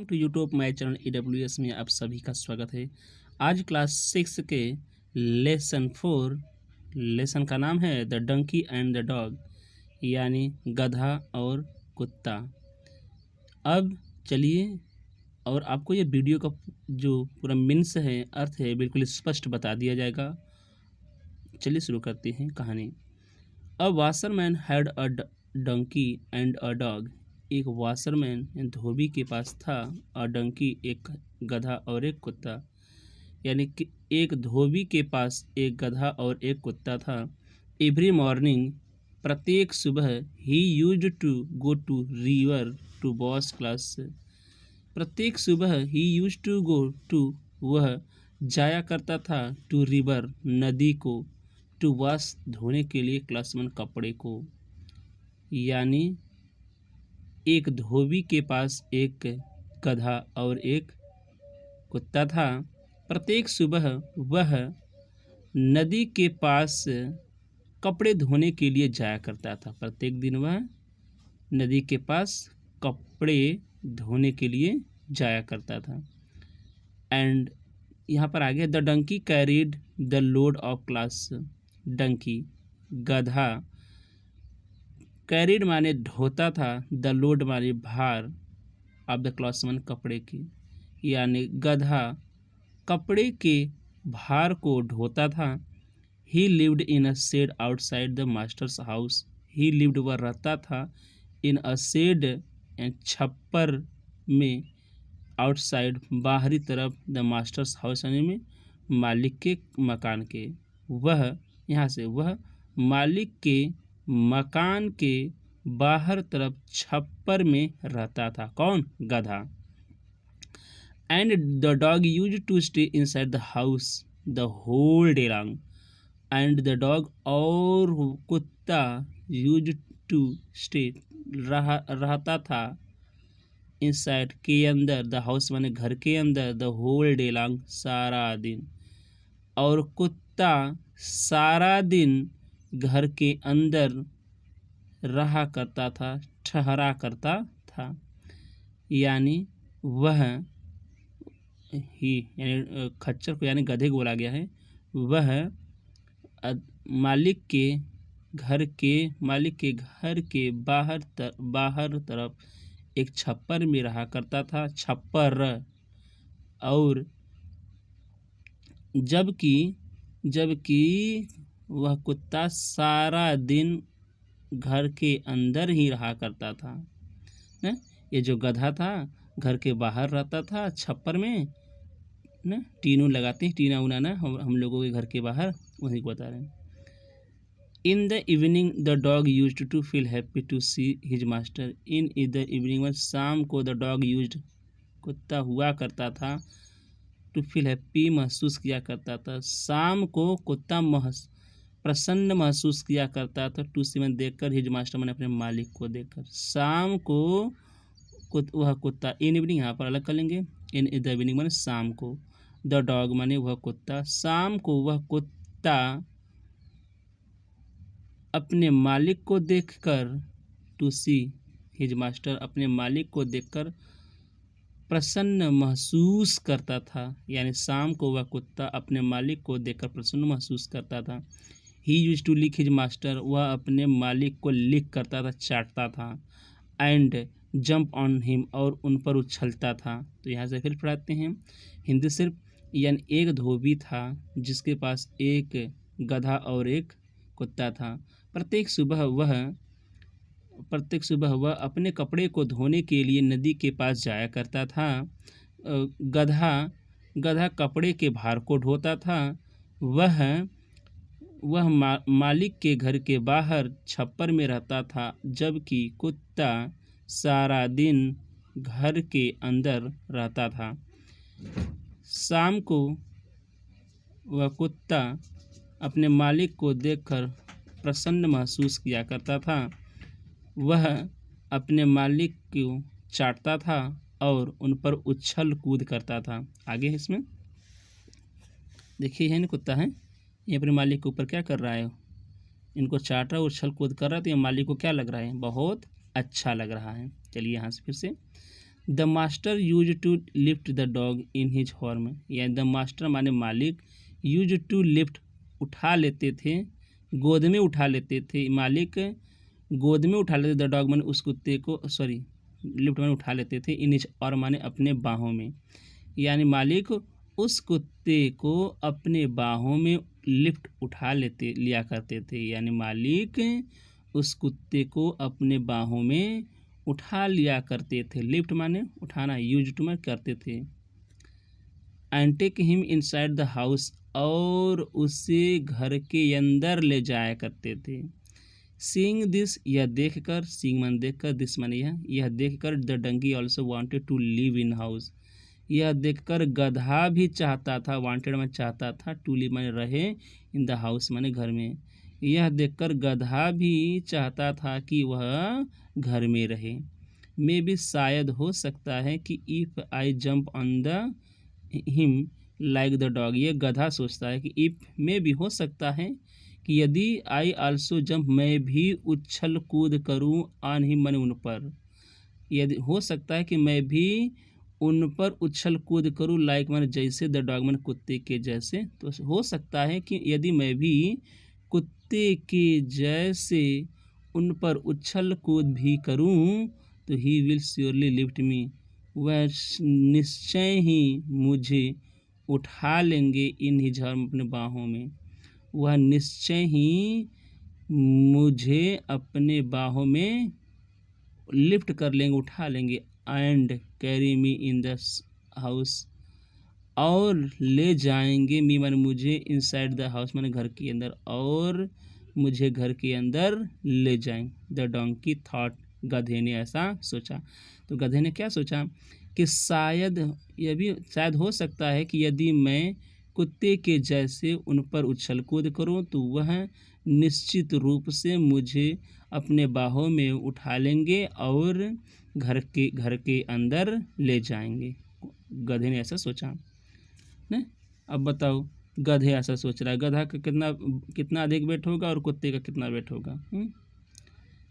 Welcome to YouTube my channel EWS में आप सभी का स्वागत है। आज क्लास 6 के लेसन 4 लेसन का नाम है the donkey and the dog, यानी गधा और कुत्ता। अब चलिए और आपको ये वीडियो का जो पूरा मीन्स है, अर्थ है, बिल्कुल स्पष्ट बता दिया जाएगा। चलिए शुरू करते हैं कहानी। A washerman had a donkey and a dog. एक वाशरमैन धोबी के पास था, अ डंकी एक गधा और एक कुत्ता, यानी कि एक धोबी के पास एक गधा और एक कुत्ता था। एवरी मॉर्निंग, प्रत्येक सुबह, he used to go to river to wash clothes. प्रत्येक सुबह he used to go to, वह जाया करता था, टू रिवर, नदी को, टू वॉश, धोने के लिए, क्लासमैन, कपड़े को। यानी एक धोबी के पास एक गधा और एक कुत्ता था। प्रत्येक सुबह वह नदी के पास कपड़े धोने के लिए जाया करता था। प्रत्येक दिन वह नदी के पास कपड़े धोने के लिए जाया करता था। एंड यहाँ पर आगे the donkey carried the load of clothes. Donkey गधा, कैरीड माने ढोता था, द लोड माने भार, ऑफ द क्लासमैन, कपड़े की, यानी गधा कपड़े के भार को ढोता था। He lived in a shed outside the master's house. He lived, वह रहता था, इन अ शेड, छप्पर में, आउटसाइड, बाहरी तरफ, द मास्टर्स हाउस, यानी में मालिक के मकान के। वह यहाँ से वह मालिक के मकान के बाहर तरफ छप्पर में रहता था। कौन? गधा। And the dog use to stay inside the house the whole day long. And the dog, और कुत्ता, यूज टू स्टे, रहता था, इनसाइड, के अंदर, द हाउस माने घर के अंदर, द होल डे लॉन्ग, सारा दिन। और कुत्ता सारा दिन घर के अंदर रहा करता था, ठहरा करता था। यानी वह ही, यानी खच्चर को, यानी गधे को बोला गया है, वह मालिक के घर के बाहर तरफ एक छप्पर में रहा करता था, छप्पर। और जबकि वह कुत्ता सारा दिन घर के अंदर ही रहा करता था। न ये जो गधा था घर के बाहर रहता था, छप्पर में, न टीनू लगाते हैं, टीना उना ना हम लोगों के घर के बाहर, वहीं को बता रहे हैं। In the evening the dog used to feel happy to see his master. In the evening में, शाम को, द डॉग यूज्ड, कुत्ता हुआ करता था, टू फील हैप्पी, महसूस किया करता था। शाम को कुत्ता प्रसन्न महसूस किया करता था, टू सी में देखकर, हिज मास्टर मैंने अपने मालिक को देखकर। शाम को वह कुत्ता, इन इवनिंग यहाँ पर अलग कर लेंगे, इन द इवनिंग माने शाम को, द डॉग माने वह कुत्ता, शाम को वह कुत्ता अपने मालिक को देखकर, टू सी हिज मास्टर, अपने मालिक को देखकर प्रसन्न महसूस करता था। यानी शाम को वह कुत्ता अपने मालिक को देखकर प्रसन्न महसूस करता था। He use to lick his master, वह अपने मालिक को लिक करता था, चाटता था। एंड जंप ऑन हिम, और उन पर उछलता था। तो यहाँ से फिर पढ़ाते हैं हिंदी सिर्फ। यानी एक धोबी था जिसके पास एक गधा और एक कुत्ता था। प्रत्येक सुबह वह अपने कपड़े को धोने के लिए नदी के पास जाया करता था। गधा कपड़े के भार को ढोता था। वह मालिक के घर के बाहर छप्पर में रहता था, जबकि कुत्ता सारा दिन घर के अंदर रहता था। शाम को वह कुत्ता अपने मालिक को देखकर प्रसन्न महसूस किया करता था। वह अपने मालिक को चाटता था और उन पर उछल कूद करता था। आगे है इसमें देखिए, है ना, कुत्ता है, ये अपने मालिक के ऊपर क्या कर रहा है, इनको चाट रहा है, उछल कूद कर रहा है। तो ये मालिक को क्या लग रहा है? बहुत अच्छा लग रहा है। चलिए यहाँ से फिर से, the master use to lift the dog in his arms, यानी द मास्टर माने मालिक, यूज टू लिफ्ट उठा लेते थे, गोद में उठा लेते थे, मालिक गोद में उठा लेते, द डॉग माने उस कुत्ते को, सॉरी लिफ्ट माने उठा लेते थे, इन हिज और माने अपने बाहों में, यानी मालिक उस कुत्ते को अपने बाहों में लिफ्ट उठा लेते लिया करते थे, यानी मालिक उस कुत्ते को अपने बाहों में उठा लिया करते थे। लिफ्ट माने उठाना, यूज टू माने करते थे। And take him inside the house, और उसे घर के अंदर ले जाया करते थे। सीइंग दिस, यह देखकर, सीइंग मान देखकर, दिस माने यह देखकर, the donkey also wanted to live in house, यह देखकर गधा भी चाहता था, वांटेड में चाहता था, टू लिव माने रहे, इन द हाउस माने घर में, यह देखकर गधा भी चाहता था कि वह घर में रहे। मे भी शायद हो सकता है कि if I jump on the him like the dog, ये गधा सोचता है कि इफ़ में भी हो सकता है कि यदि आई आल्सो जंप, मैं भी उछल कूद करूँ, ऑन हिम माने उन पर, यदि हो सकता है कि मैं भी उन पर उछल कूद करूँ, लाइक माने जैसे, द डॉग माने कुत्ते के जैसे, तो हो सकता है कि यदि मैं भी कुत्ते के जैसे उन पर उछल कूद भी करूँ, तो he will surely lift me, वह निश्चय ही मुझे उठा लेंगे, इन हिज आर्म अपने बाहों में, वह निश्चय ही मुझे अपने बाहों में लिफ्ट कर लेंगे, उठा लेंगे, and carry me in the house, और ले जाएंगे, मी माने मुझे, इनसाइड द हाउस माने घर के अंदर, और मुझे घर के अंदर ले जाएंगे। द डोंकी थॉट, गधे ने ऐसा सोचा। तो गधे ने क्या सोचा कि शायद, यह भी शायद हो सकता है कि यदि मैं कुत्ते के जैसे उन पर उछल कूद करूं, तो वह निश्चित रूप से मुझे अपने बाहों में उठा लेंगे और घर के अंदर ले जाएंगे। गधे ने ऐसा सोचा न। अब बताओ, गधे ऐसा सोच रहा है, गधा का कितना अधिक वेट होगा और कुत्ते का कितना वेट होगा।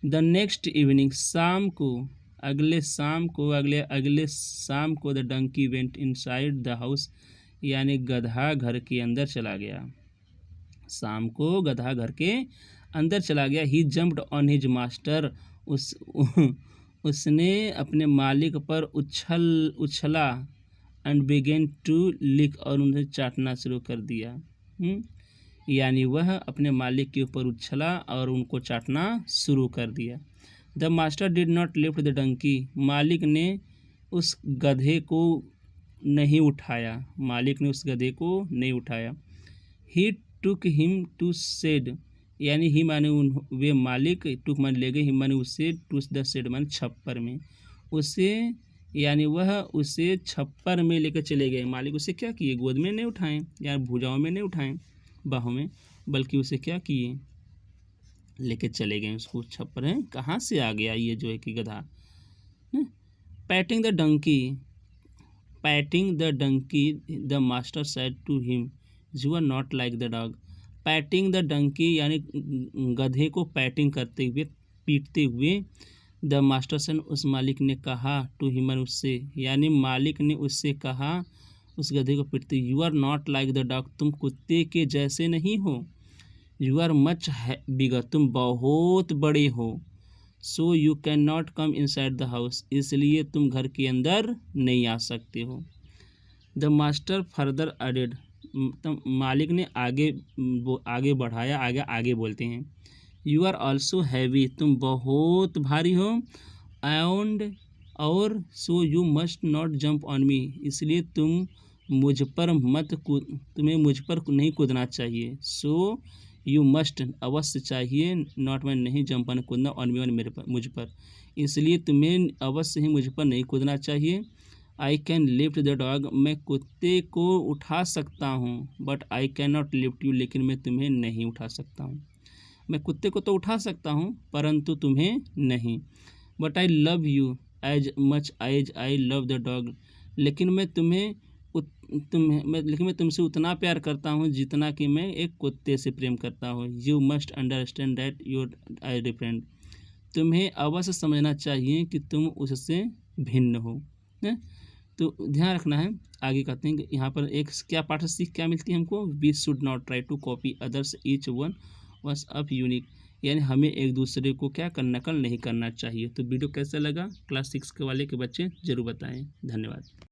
द नेक्स्ट इवनिंग, शाम को, अगले शाम को, the donkey went inside the house, यानी गधा घर के अंदर चला गया। शाम को गधा घर के अंदर चला गया। ही जंप्ड ऑन हिज मास्टर, उसने अपने मालिक पर उछला, एंड बिगेन टू लिक, और उन्हें चाटना शुरू कर दिया। यानी वह अपने मालिक के ऊपर उछला और उनको चाटना शुरू कर दिया। The master did not lift the donkey, मालिक ने उस गधे को नहीं उठाया, he took him to shed, यानी ही माने वे मालिक, टुक माने ले गए, ही माने उसे, टू द सेड माने छप्पर में, उसे, यानी वह उसे छप्पर में लेकर चले गए। मालिक उसे क्या किए, गोद में नहीं उठाएं या भुजाओं में नहीं उठाएं, बाहों में, बल्कि उसे क्या किए, लेके चले गए उसको छप्पर है। कहाँ से आ गया ये जो है कि गधा। Patting the donkey, the master said to him, you are not like the dog. Patting the donkey, यानी गधे को पैटिंग करते हुए, पीटते हुए, द मास्टर सेड, उस मालिक ने कहा, टू हिम उससे, यानी मालिक ने उससे कहा, उस गधे को पीटते, you are not like the dog, तुम कुत्ते के जैसे नहीं हो, यू आर मच बिगर, तुम बहुत बड़े हो, so you can not come inside the house, इसलिए तुम घर के अंदर नहीं आ सकते हो। द मास्टर फर्दर एडेड, मालिक ने आगे बढ़ाया, आगे बोलते हैं, यू आर ऑल्सो हैवी, तुम बहुत भारी हो, एंड और, so you must not jump on me, इसलिए तुम्हें मुझ पर नहीं कूदना चाहिए, सो यू मस्ट, अवश्य चाहिए, नॉट में नहीं, जंप ऑन कूदना, ऑन मी मुझ पर, इसलिए तुम्हें अवश्य ही मुझ पर नहीं कूदना चाहिए। I can lift the dog, मैं कुत्ते को उठा सकता हूँ, but I can not lift you, लेकिन मैं तुम्हें नहीं उठा सकता हूँ। मैं कुत्ते को तो उठा सकता हूँ परंतु तुम्हें नहीं। But I love you as much as I love the dog, लेकिन मैं तुमसे उतना प्यार करता हूँ जितना कि मैं एक कुत्ते से प्रेम करता हूँ। You must understand that you're I different, तुम्हें अवश्य समझना चाहिए कि तुम उससे भिन्न हो। है। तो ध्यान रखना है। आगे कहते हैं कि यहाँ पर एक क्या पाठ सीख क्या मिलती है हमको, we should not try to copy others, each one was up unique, यानी हमें एक दूसरे को क्या करना, नकल नहीं करना चाहिए। तो वीडियो कैसा लगा, क्लास 6 के वाले के बच्चे जरूर बताएं। धन्यवाद।